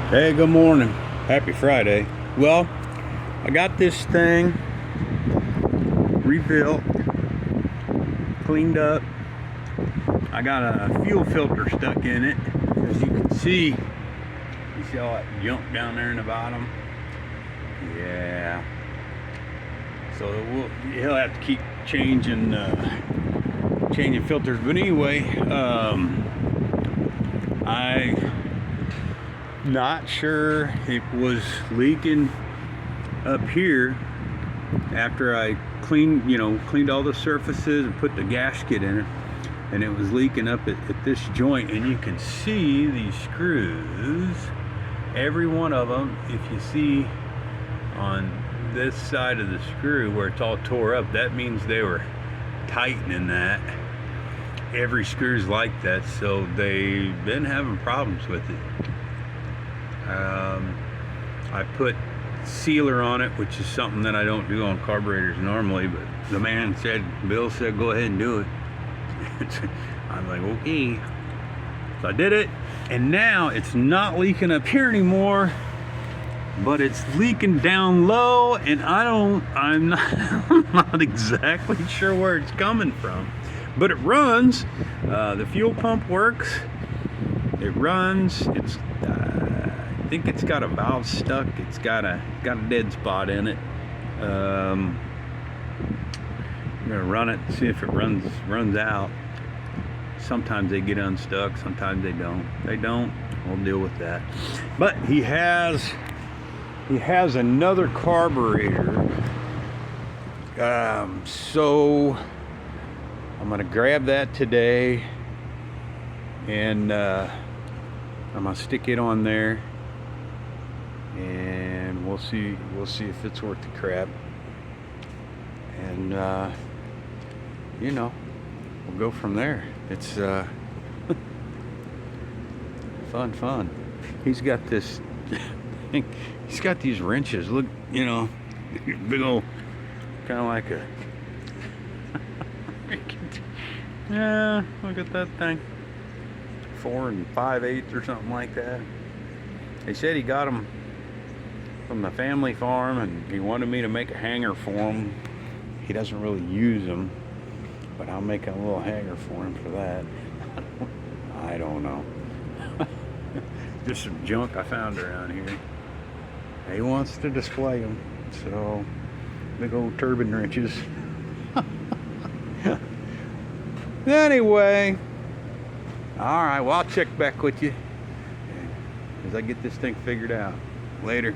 Hey, good morning. Happy Friday. Well, I got this thing rebuilt, cleaned up. I got a fuel filter stuck in it. As you can see, you see all that junk down there in the bottom? Yeah. So he'll have to keep changing filters. But anyway, I not sure it was leaking up here after I cleaned all the surfaces and put the gasket in it, and it was leaking up at this joint. And you can see these screws, every one of them. If you see on this side of the screw where it's all tore up, that means they were tightening that. Every screw's like that, so they've been having problems with it. I put sealer on it, which is something that I don't do on carburetors normally, but the man said, Bill said, go ahead and do it. I'm like, okay. So I did it, and now it's not leaking up here anymore, but it's leaking down low, and I'm not exactly sure where it's coming from, but it runs. The fuel pump works. It runs. It's I think it's got a valve stuck. It's got a dead spot in it. I'm gonna run it and see if it runs out. Sometimes they get unstuck, sometimes they don't. They don't, we'll deal with that. But he has another carburetor. So I'm gonna grab that today, and I'm gonna stick it on there, and we'll see if it's worth the crap. And we'll go from there. It's fun. He's got this he's got these wrenches. Look, big old, kind of like a yeah, look at that thing. 4 5/8 or something like that. They said he got them from the family farm, and he wanted me to make a hanger for him. He doesn't really use them, but I'll make a little hanger for him for that. I don't know. Just some junk I found around here. He wants to display them, so big old turbine wrenches. Anyway, all right, well, I'll check back with you as I get this thing figured out. Later.